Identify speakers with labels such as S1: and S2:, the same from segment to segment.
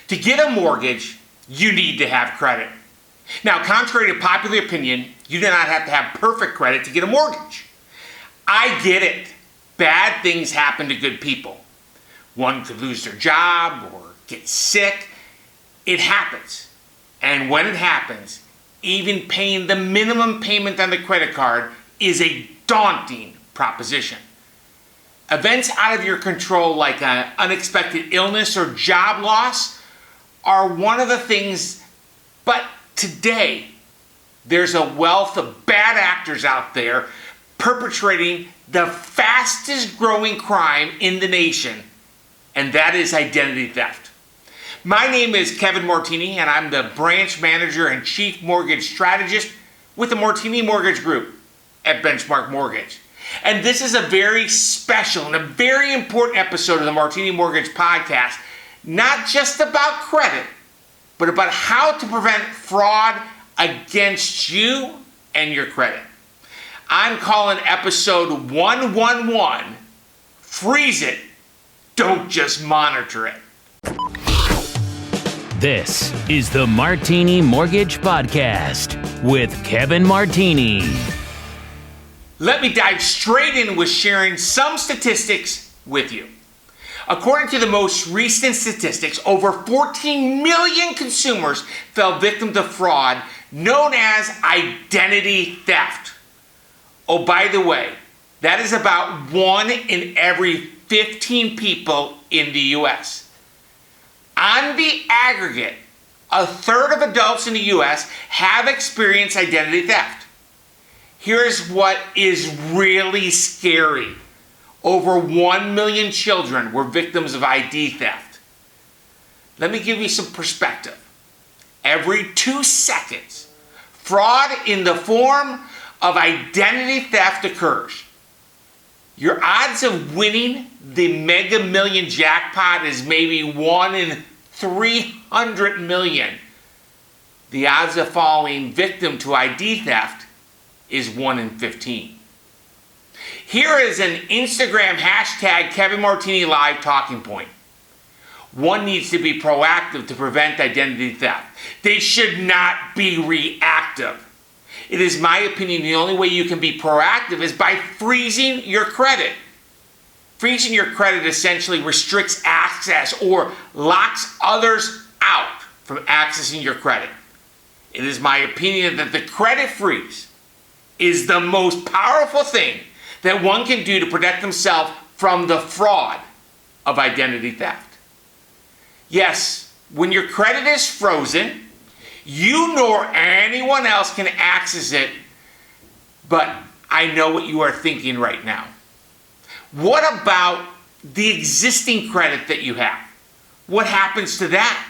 S1: To get a mortgage, you need to have credit. Now, contrary to popular opinion, you do not have to have perfect credit to get a mortgage. I get it. Bad things happen to good people. One could lose their job or get sick. It happens. And when it happens, even paying the minimum payment on the credit card is a daunting proposition. Events out of your control, like an unexpected illness or job loss, are one of the things, but today, there's a wealth of bad actors out there perpetrating the fastest growing crime in the nation, and that is identity theft. My name is Kevin Martini, and I'm the branch manager and chief mortgage strategist with the Martini Mortgage Group at Benchmark Mortgage. And this is a very special and a very important episode of the Martini Mortgage Podcast, not just about credit, but about how to prevent fraud against you and your credit. I'm calling episode 111, Freeze It, Don't Just Monitor It.
S2: This is the Martini Mortgage Podcast with Kevin Martini.
S1: Let me dive straight in with sharing some statistics with you. According to the most recent statistics, over 14 million consumers fell victim to fraud known as identity theft. Oh, by the way, that is about 1 in every 15 people in the U.S. On the aggregate, a third of adults in the U.S. have experienced identity theft. Here's what is really scary. Over 1 million children were victims of ID theft. Let me give you some perspective. Every 2 seconds, fraud in the form of identity theft occurs. Your odds of winning the Mega Million jackpot is maybe 1 in 300 million. The odds of falling victim to ID theft is 1 in 15. Here is an Instagram hashtag Kevin Martini Live talking point. One needs to be proactive to prevent identity theft. They should not be reactive. It is my opinion the only way you can be proactive is by freezing your credit. Freezing your credit essentially restricts access or locks others out from accessing your credit. It is my opinion that the credit freeze is the most powerful thing that one can do to protect themselves from the fraud of identity theft. Yes, when your credit is frozen, you nor anyone else can access it, but I know what you are thinking right now. What about the existing credit that you have? What happens to that?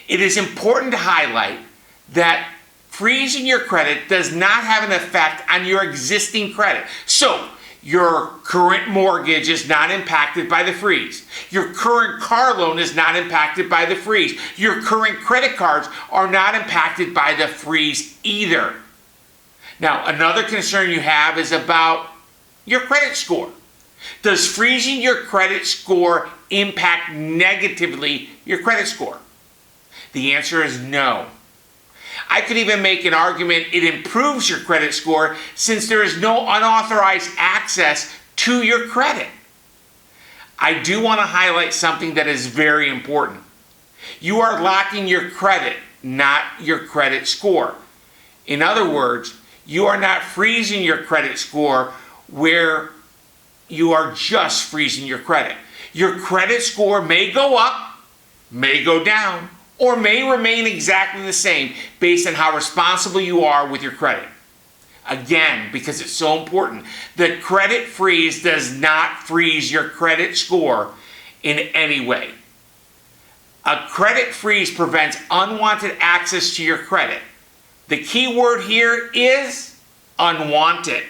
S1: It is important to highlight that freezing your credit does not have an effect on your existing credit. So, your current mortgage is not impacted by the freeze. Your current car loan is not impacted by the freeze. Your current credit cards are not impacted by the freeze either. Now, another concern you have is about your credit score. Does freezing your credit score impact negatively your credit score? The answer is no. I could even make an argument it improves your credit score since there is no unauthorized access to your credit. I do want to highlight something that is very important. You are locking your credit, not your credit score. In other words, you are not freezing your credit score where you are just freezing your credit. Your credit score may go up, may go down, or may remain exactly the same based on how responsible you are with your credit. Again, because it's so important, the credit freeze does not freeze your credit score in any way. A credit freeze prevents unwanted access to your credit. The key word here is unwanted.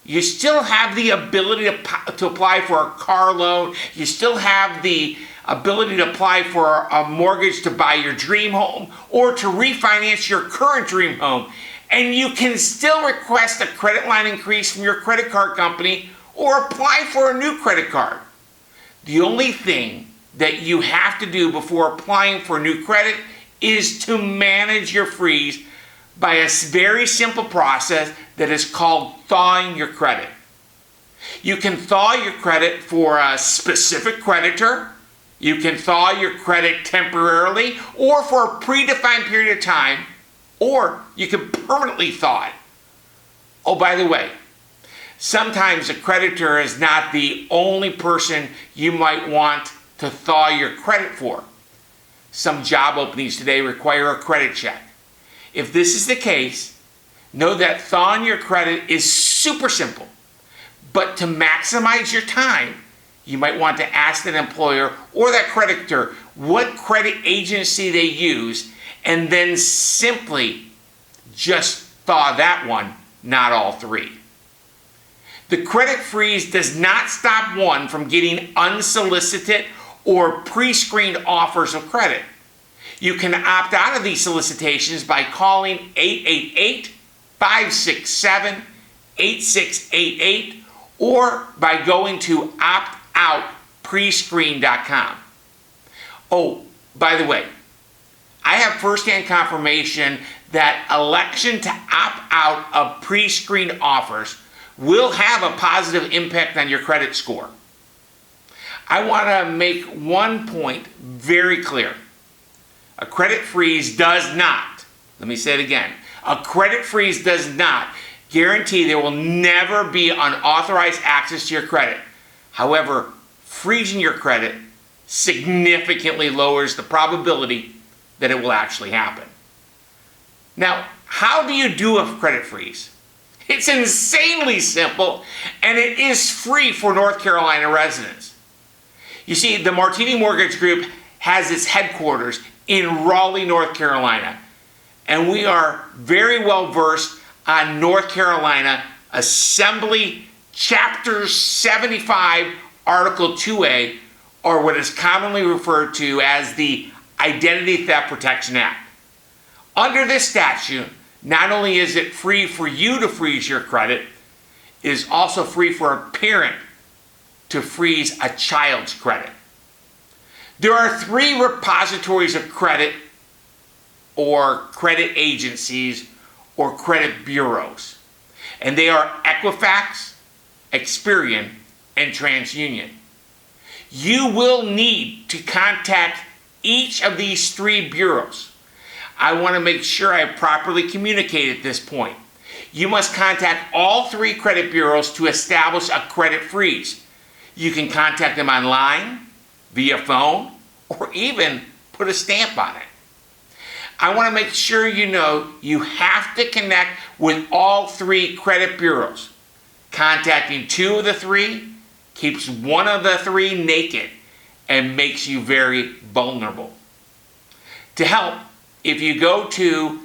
S1: You still have the ability to apply for a car loan. You still have the ability to apply for a mortgage to buy your dream home or to refinance your current dream home. And you can still request a credit line increase from your credit card company or apply for a new credit card. The only thing that you have to do before applying for new credit is to manage your freeze by a very simple process that is called thawing your credit. You can thaw your credit for a specific creditor. You can thaw your credit temporarily or for a predefined period of time, or you can permanently thaw it. Oh, by the way, sometimes a creditor is not the only person you might want to thaw your credit for. Some job openings today require a credit check. If this is the case, know that thawing your credit is super simple. But to maximize your time, you might want to ask that employer or that creditor what credit agency they use, and then simply just thaw that one, not all three. The credit freeze does not stop one from getting unsolicited or pre-screened offers of credit. You can opt out of these solicitations by calling 888-567-8688 or by going to optoutprescreen.com. Oh, by the way, I have firsthand confirmation that election to opt out of pre-screened offers will have a positive impact on your credit score. I want to make one point very clear. A credit freeze does not, let me say it again, a credit freeze does not guarantee there will never be unauthorized access to your credit. However, freezing your credit significantly lowers the probability that it will actually happen. Now, how do you do a credit freeze? It's insanely simple, and it is free for North Carolina residents. You see, the Martini Mortgage Group has its headquarters in Raleigh, North Carolina, and we are very well versed on North Carolina Assembly Chapter 75, Article 2A, or what is commonly referred to as the Identity Theft Protection Act. Under this statute, not only is it free for you to freeze your credit, it is also free for a parent to freeze a child's credit. There are 3 repositories of credit or credit agencies or credit bureaus, and they are Equifax, Experian, and TransUnion. You will need to contact each of these 3 bureaus. I want to make sure I properly communicate at this point. You must contact all 3 credit bureaus to establish a credit freeze. You can contact them online, via phone, or even put a stamp on it. I want to make sure you know you have to connect with all 3 credit bureaus. Contacting 2 of the 3 keeps one of the 3 naked and makes you very vulnerable. To help, if you go to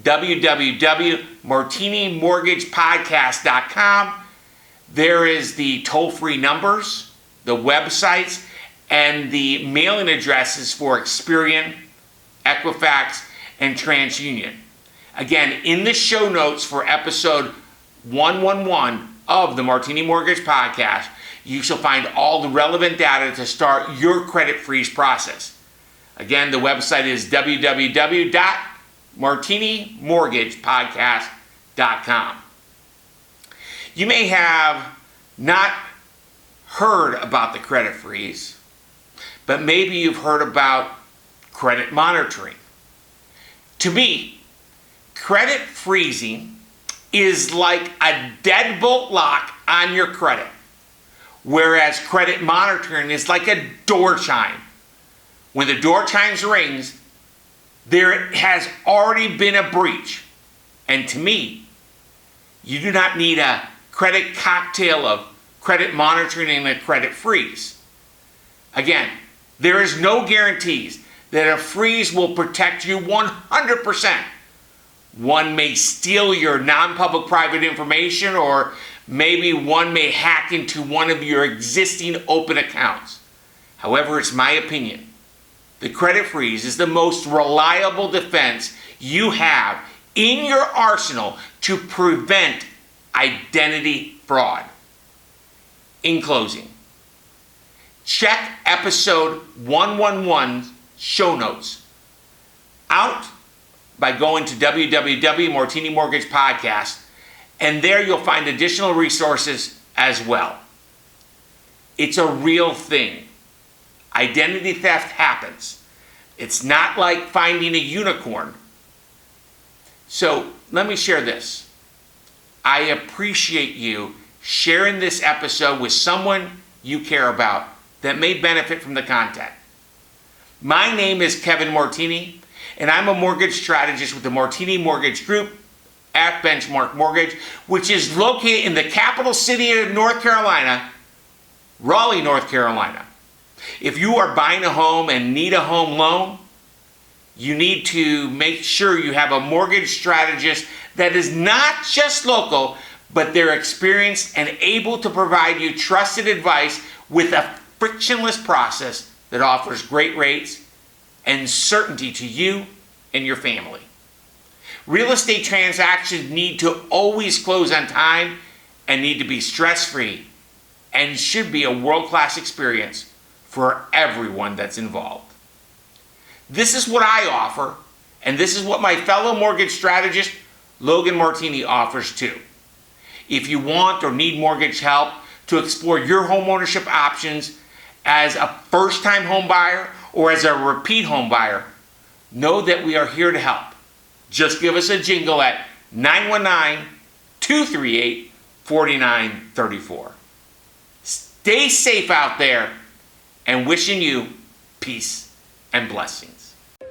S1: www.martinimortgagepodcast.com, there is the toll-free numbers, the websites, and the mailing addresses for Experian, Equifax, and TransUnion. Again, in the show notes for episode 111 of the Martini Mortgage Podcast, you shall find all the relevant data to start your credit freeze process. Again, the website is www.martinimortgagepodcast.com. You may have not heard about the credit freeze, but maybe you've heard about credit monitoring. To me, credit freezing is like a deadbolt lock on your credit, whereas credit monitoring is like a door chime. When the door chimes rings, there has already been a breach. And to me, you do not need a credit cocktail of credit monitoring and a credit freeze. Again, there is no guarantees that a freeze will protect you 100%. One may steal your non-public private information, or maybe one may hack into one of your existing open accounts. However, it's my opinion. The credit freeze is the most reliable defense you have in your arsenal to prevent identity fraud. In closing, check episode 111 show notes out by going to www.Martini Mortgage Podcast, and there you'll find additional resources as well. It's a real thing. Identity theft happens. It's not like finding a unicorn. So let me share this. I appreciate you sharing this episode with someone you care about that may benefit from the content. My name is Kevin Martini, and I'm a mortgage strategist with the Martini Mortgage Group at Benchmark Mortgage, which is located in the capital city of North Carolina, Raleigh, North Carolina. If you are buying a home and need a home loan, you need to make sure you have a mortgage strategist that is not just local, but they're experienced and able to provide you trusted advice with a frictionless process that offers great rates and certainty to you and your family. Real estate transactions need to always close on time and need to be stress-free and should be a world-class experience for everyone that's involved. This is what I offer, and this is what my fellow mortgage strategist, Logan Martini, offers too. If you want or need mortgage help to explore your home ownership options as a first-time home buyer or as a repeat home buyer, know that we are here to help. Just give us a jingle at 919-238-4934. Stay safe out there, and wishing you peace and blessings.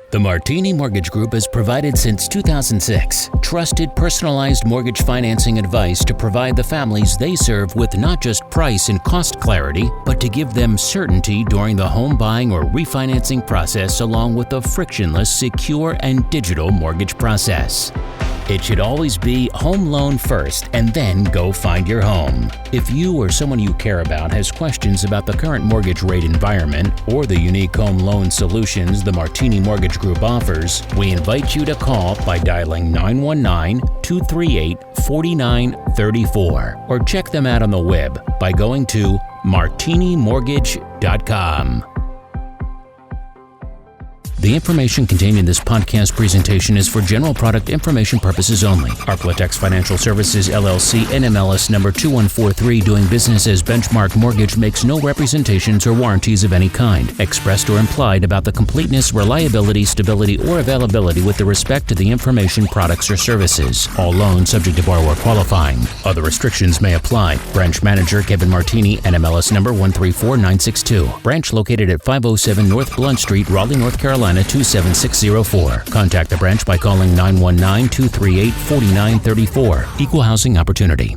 S2: The Martini Mortgage Group has provided since 2006 trusted personalized mortgage financing advice to provide the families they serve with not just price and cost clarity, but to give them certainty during the home buying or refinancing process, along with a frictionless, secure, and digital mortgage process. It should always be home loan first and then go find your home. If you or someone you care about has questions about the current mortgage rate environment or the unique home loan solutions the Martini Mortgage Group offers, we invite you to call by dialing 919-238-4934 or check them out on the web by going to martinimortgage.com. The information contained in this podcast presentation is for general product information purposes only. Arclatex Financial Services, LLC, NMLS number 2143, doing business as Benchmark Mortgage, makes no representations or warranties of any kind, expressed or implied, about the completeness, reliability, stability, or availability with respect to the information, products, or services. All loans subject to borrower qualifying. Other restrictions may apply. Branch Manager Kevin Martini, NMLS number 134962. Branch located at 507 North Blunt Street, Raleigh, North Carolina, 27604. Contact the branch by calling 919-238-4934. Equal housing opportunity.